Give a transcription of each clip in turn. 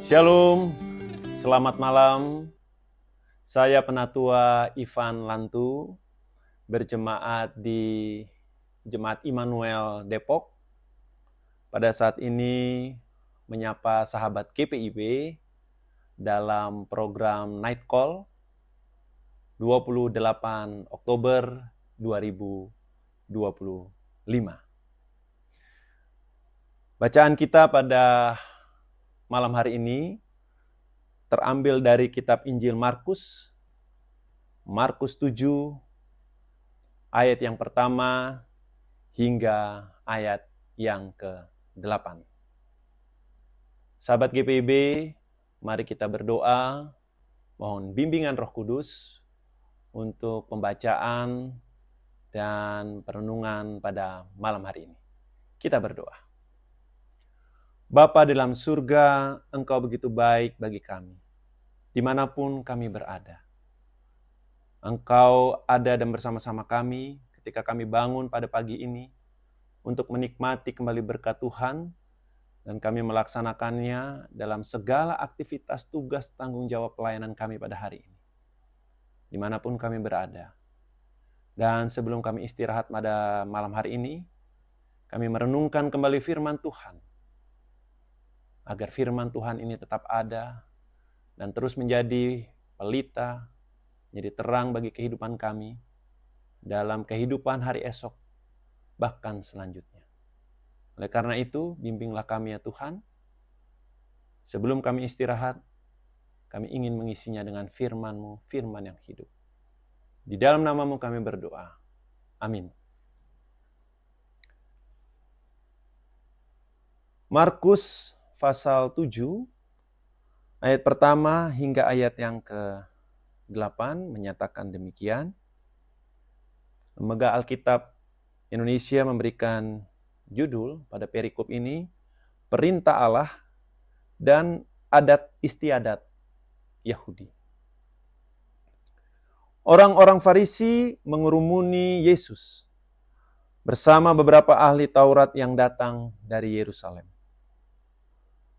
Shalom, selamat malam. Saya Penatua Ivan Lantu, berjemaat di Jemaat Immanuel Depok. Pada saat ini menyapa sahabat GPIB dalam program Night Call 28 Oktober 2025. Bacaan kita pada malam hari ini terambil dari kitab Injil Markus 7, ayat yang pertama hingga ayat yang ke-8. Sahabat GPIB, mari kita berdoa, mohon bimbingan Roh Kudus untuk pembacaan dan perenungan pada malam hari ini. Kita berdoa. Bapa dalam surga, Engkau begitu baik bagi kami, dimanapun kami berada. Engkau ada dan bersama-sama kami ketika kami bangun pada pagi ini untuk menikmati kembali berkat Tuhan, dan kami melaksanakannya dalam segala aktivitas tugas tanggung jawab pelayanan kami pada hari ini, dimanapun kami berada. Dan sebelum kami istirahat pada malam hari ini, kami merenungkan kembali firman Tuhan, agar firman Tuhan ini tetap ada dan terus menjadi pelita, menjadi terang bagi kehidupan kami dalam kehidupan hari esok, bahkan selanjutnya. Oleh karena itu, bimbinglah kami ya Tuhan. Sebelum kami istirahat, kami ingin mengisinya dengan firman-Mu, firman yang hidup. Di dalam nama-Mu kami berdoa. Amin. Markus pasal 7, ayat pertama hingga ayat yang ke-8 menyatakan demikian. Lembaga Alkitab Indonesia memberikan judul pada perikop ini, Perintah Allah dan Adat Istiadat Yahudi. Orang-orang Farisi mengerumuni Yesus bersama beberapa ahli Taurat yang datang dari Yerusalem.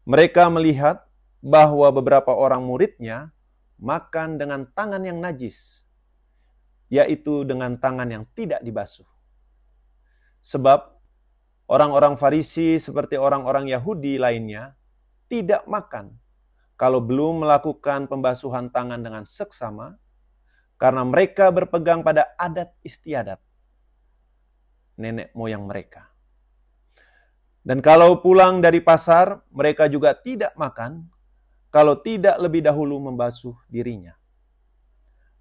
Mereka melihat bahwa beberapa orang muridnya makan dengan tangan yang najis, yaitu dengan tangan yang tidak dibasuh. Sebab orang-orang Farisi seperti orang-orang Yahudi lainnya tidak makan kalau belum melakukan pembasuhan tangan dengan seksama, karena mereka berpegang pada adat istiadat nenek moyang mereka. Dan kalau pulang dari pasar, mereka juga tidak makan kalau tidak lebih dahulu membasuh dirinya.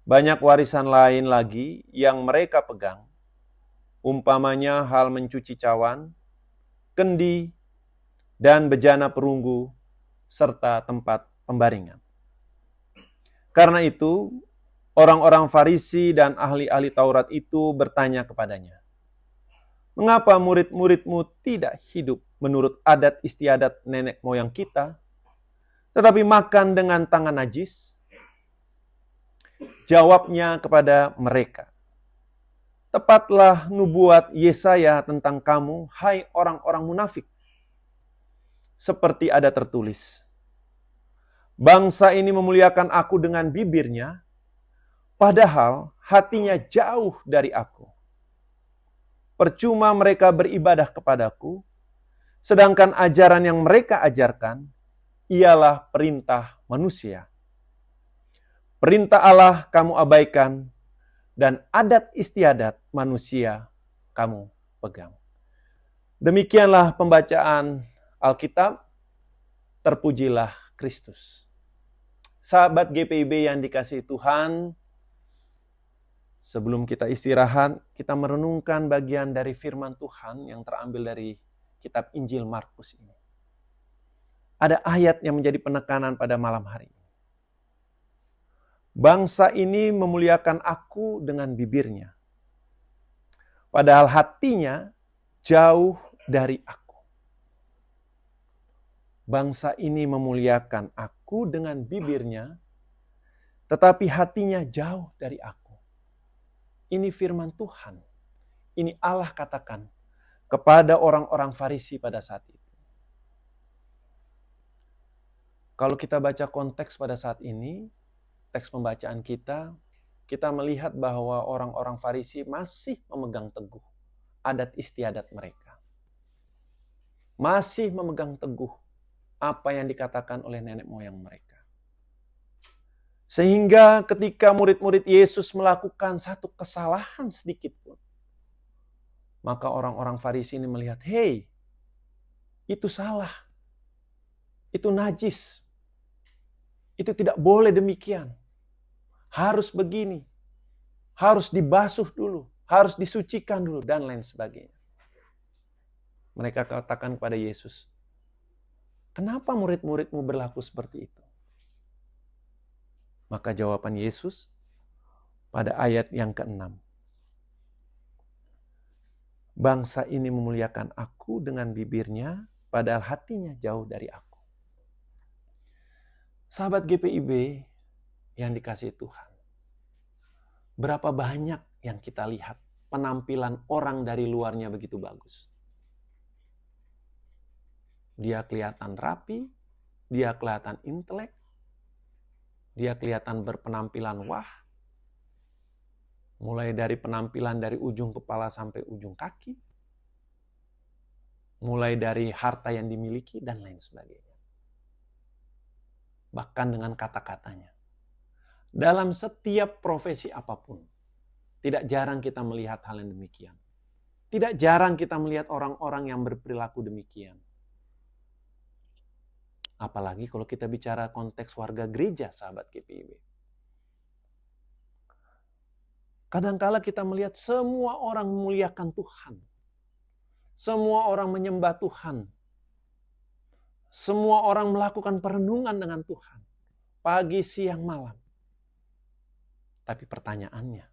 Banyak warisan lain lagi yang mereka pegang, umpamanya hal mencuci cawan, kendi, dan bejana perunggu, serta tempat pembaringan. Karena itu, orang-orang Farisi dan ahli-ahli Taurat itu bertanya kepadanya, "Mengapa murid-muridmu tidak hidup menurut adat istiadat nenek moyang kita, tetapi makan dengan tangan najis?" Jawabnya kepada mereka, "Tepatlah nubuat Yesaya tentang kamu, hai orang-orang munafik. Seperti ada tertulis, bangsa ini memuliakan aku dengan bibirnya, padahal hatinya jauh dari aku. Percuma mereka beribadah kepadaku, sedangkan ajaran yang mereka ajarkan ialah perintah manusia. Perintah Allah kamu abaikan, dan adat istiadat manusia kamu pegang." Demikianlah pembacaan Alkitab. Terpujilah Kristus. Sahabat GPIB yang dikasihi Tuhan, sebelum kita istirahat, kita merenungkan bagian dari firman Tuhan yang terambil dari kitab Injil Markus ini. Ada ayat yang menjadi penekanan pada malam hari ini. Bangsa ini memuliakan aku dengan bibirnya, padahal hatinya jauh dari aku. Bangsa ini memuliakan aku dengan bibirnya, tetapi hatinya jauh dari aku. Ini firman Tuhan. Ini Allah katakan kepada orang-orang Farisi pada saat itu. Kalau kita baca konteks pada saat ini, teks pembacaan kita melihat bahwa orang-orang Farisi masih memegang teguh adat istiadat mereka. Masih memegang teguh apa yang dikatakan oleh nenek moyang mereka. Sehingga ketika murid-murid Yesus melakukan satu kesalahan sedikit pun, maka orang-orang Farisi ini melihat, hey, itu salah, itu najis, itu tidak boleh demikian, harus begini, harus dibasuh dulu, harus disucikan dulu, dan lain sebagainya. Mereka katakan kepada Yesus, kenapa murid-muridmu berlaku seperti itu? Maka jawaban Yesus pada ayat yang ke-6. Bangsa ini memuliakan aku dengan bibirnya, padahal hatinya jauh dari aku. Sahabat GPIB yang dikasihi Tuhan, berapa banyak yang kita lihat penampilan orang dari luarnya begitu bagus. Dia kelihatan rapi, dia kelihatan intelek, dia kelihatan berpenampilan wah, mulai dari penampilan dari ujung kepala sampai ujung kaki, mulai dari harta yang dimiliki, dan lain sebagainya. Bahkan dengan kata-katanya. Dalam setiap profesi apapun, tidak jarang kita melihat hal yang demikian. Tidak jarang kita melihat orang-orang yang berperilaku demikian. Apalagi kalau kita bicara konteks warga gereja, sahabat GPIB. Kadangkala kita melihat semua orang memuliakan Tuhan. Semua orang menyembah Tuhan. Semua orang melakukan perenungan dengan Tuhan. Pagi, siang, malam. Tapi pertanyaannya,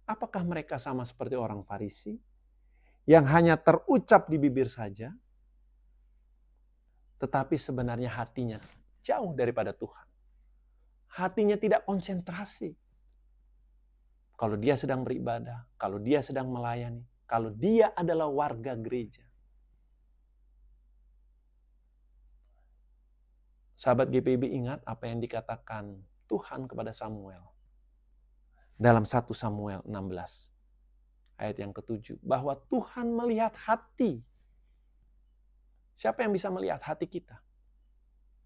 apakah mereka sama seperti orang Farisi yang hanya terucap di bibir saja, tetapi sebenarnya hatinya jauh daripada Tuhan. Hatinya tidak konsentrasi. Kalau dia sedang beribadah, kalau dia sedang melayani, kalau dia adalah warga gereja. Sahabat GPIB ingat apa yang dikatakan Tuhan kepada Samuel. Dalam 1 Samuel 16, ayat yang ke-7. Bahwa Tuhan melihat hati. Siapa yang bisa melihat hati kita?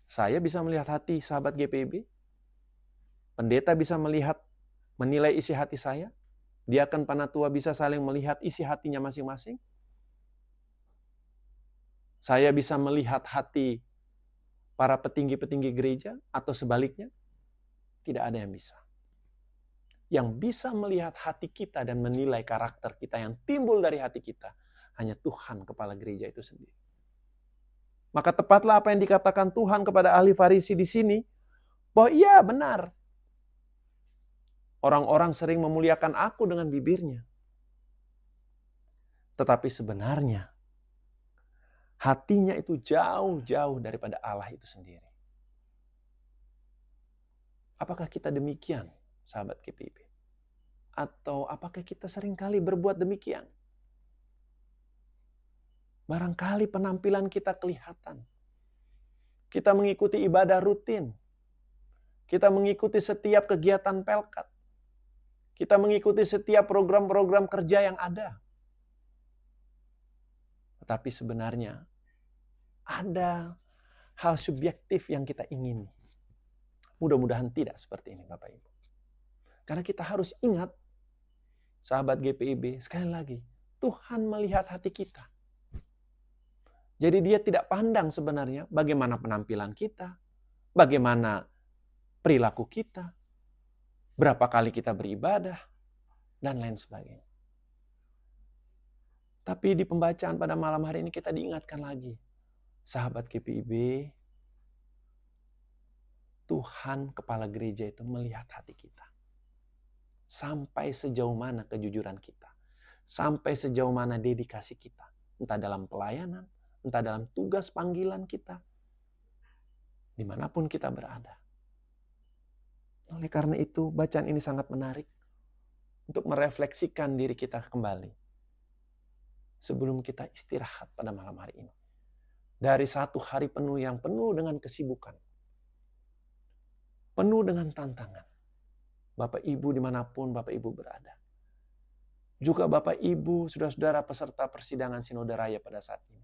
Saya bisa melihat hati sahabat GPIB. Pendeta bisa menilai isi hati saya. Diaken Panatua bisa saling melihat isi hatinya masing-masing. Saya bisa melihat hati para petinggi-petinggi gereja atau sebaliknya. Tidak ada yang bisa. Yang bisa melihat hati kita dan menilai karakter kita yang timbul dari hati kita hanya Tuhan kepala gereja itu sendiri. Maka tepatlah apa yang dikatakan Tuhan kepada ahli Farisi di sini, bahwa iya benar. Orang-orang sering memuliakan aku dengan bibirnya. Tetapi sebenarnya hatinya itu jauh-jauh daripada Allah itu sendiri. Apakah kita demikian, sahabat GPIB? Atau apakah kita seringkali berbuat demikian? Barangkali penampilan kita kelihatan. Kita mengikuti ibadah rutin. Kita mengikuti setiap kegiatan pelkat. Kita mengikuti setiap program-program kerja yang ada. Tetapi sebenarnya ada hal subjektif yang kita ingini. Mudah-mudahan tidak seperti ini Bapak Ibu. Karena kita harus ingat, sahabat GPIB, sekali lagi, Tuhan melihat hati kita. Jadi dia tidak pandang sebenarnya bagaimana penampilan kita, bagaimana perilaku kita, berapa kali kita beribadah, dan lain sebagainya. Tapi di pembacaan pada malam hari ini kita diingatkan lagi, sahabat GPIB, Tuhan kepala gereja itu melihat hati kita. Sampai sejauh mana kejujuran kita. Sampai sejauh mana dedikasi kita. Entah dalam pelayanan, entah dalam tugas panggilan kita, dimanapun kita berada. Oleh karena itu, bacaan ini sangat menarik untuk merefleksikan diri kita kembali sebelum kita istirahat pada malam hari ini. dari satu hari penuh yang penuh dengan kesibukan, penuh dengan tantangan. Bapak Ibu dimanapun Bapak Ibu berada. Juga Bapak Ibu, saudara-saudara peserta persidangan Sinode Raya pada saat ini.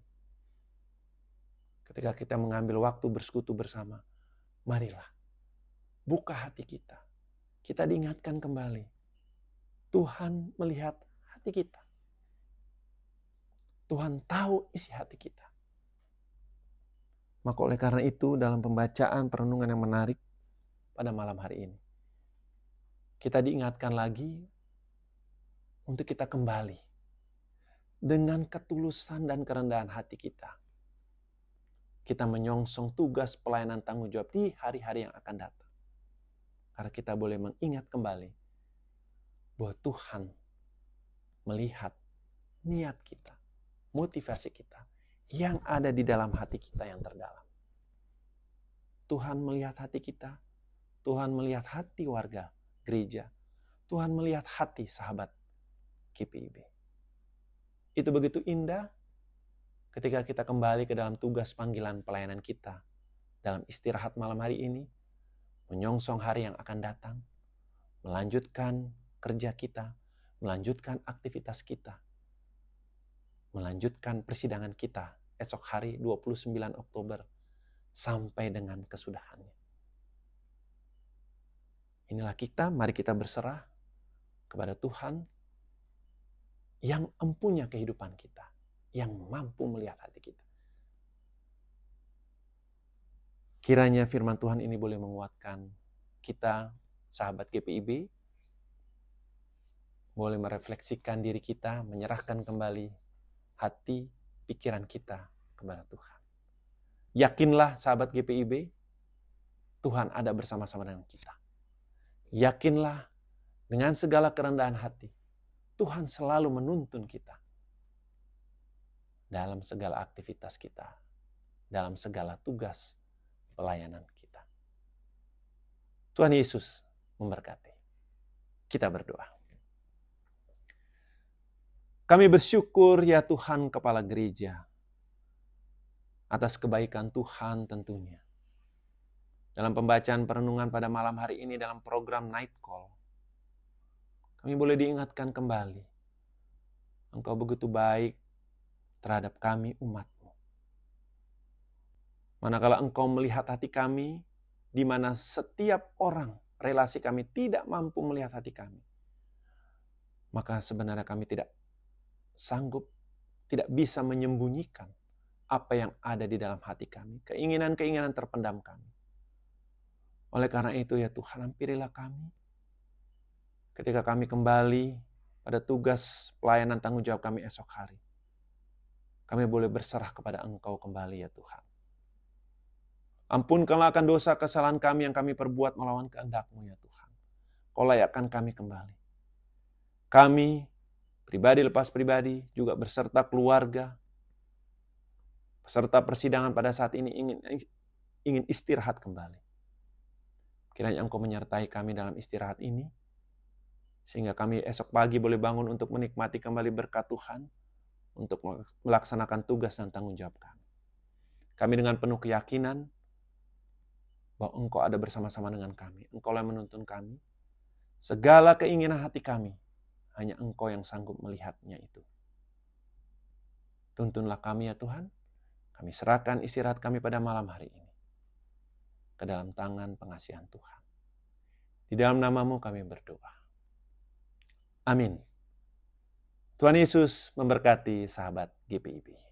Ketika kita mengambil waktu bersekutu bersama, marilah buka hati kita. Kita diingatkan kembali. Tuhan melihat hati kita. Tuhan tahu isi hati kita. Maka oleh karena itu dalam pembacaan perenungan yang menarik pada malam hari ini, kita diingatkan lagi untuk kita kembali dengan ketulusan dan kerendahan hati kita. Kita menyongsong tugas pelayanan tanggung jawab di hari-hari yang akan datang. Karena kita boleh mengingat kembali bahwa Tuhan melihat niat kita, motivasi kita, yang ada di dalam hati kita yang terdalam. Tuhan melihat hati kita, Tuhan melihat hati warga gereja, Tuhan melihat hati sahabat GPIB. Itu begitu indah ketika kita kembali ke dalam tugas panggilan pelayanan kita dalam istirahat malam hari ini, menyongsong hari yang akan datang, melanjutkan kerja kita, melanjutkan aktivitas kita, melanjutkan persidangan kita esok hari 29 Oktober sampai dengan kesudahannya. Inilah kita, mari kita berserah kepada Tuhan yang empunya kehidupan kita, yang mampu melihat hati kita. Kiranya firman Tuhan ini boleh menguatkan kita, sahabat GPIB, boleh merefleksikan diri kita, menyerahkan kembali hati, pikiran kita kepada Tuhan. Yakinlah sahabat GPIB, Tuhan ada bersama-sama dengan kita. Yakinlah dengan segala kerendahan hati, Tuhan selalu menuntun kita dalam segala aktivitas kita, dalam segala tugas pelayanan kita. Tuhan Yesus memberkati. Kita berdoa. Kami bersyukur ya Tuhan Kepala Gereja atas kebaikan Tuhan tentunya. Dalam pembacaan perenungan pada malam hari ini dalam program Night Call, kami boleh diingatkan kembali. Engkau begitu baik terhadap kami umat-Mu. Manakala Engkau melihat hati kami, di mana setiap orang relasi kami tidak mampu melihat hati kami, maka sebenarnya kami tidak sanggup, tidak bisa menyembunyikan apa yang ada di dalam hati kami, keinginan-keinginan terpendam kami. Oleh karena itu ya Tuhan, ampirilah kami ketika kami kembali pada tugas pelayanan tanggung jawab kami esok hari. Kami boleh berserah kepada Engkau kembali ya Tuhan. Ampunkanlah akan dosa kesalahan kami yang kami perbuat melawan kehendak-Mu ya Tuhan. Kau layakkan kami kembali. Kami pribadi lepas pribadi, juga beserta keluarga, peserta persidangan pada saat ini ingin istirahat kembali. Kiranya Engkau menyertai kami dalam istirahat ini, sehingga kami esok pagi boleh bangun untuk menikmati kembali berkat Tuhan, untuk melaksanakan tugas dan tanggung jawab kami. Kami dengan penuh keyakinan bahwa Engkau ada bersama-sama dengan kami. Engkau yang menuntun kami. Segala keinginan hati kami, hanya Engkau yang sanggup melihatnya itu. Tuntunlah kami ya Tuhan. Kami serahkan istirahat kami pada malam hari ini ke dalam tangan pengasihan Tuhan. Di dalam nama-Mu kami berdoa. Amin. Tuhan Yesus memberkati sahabat GPIB.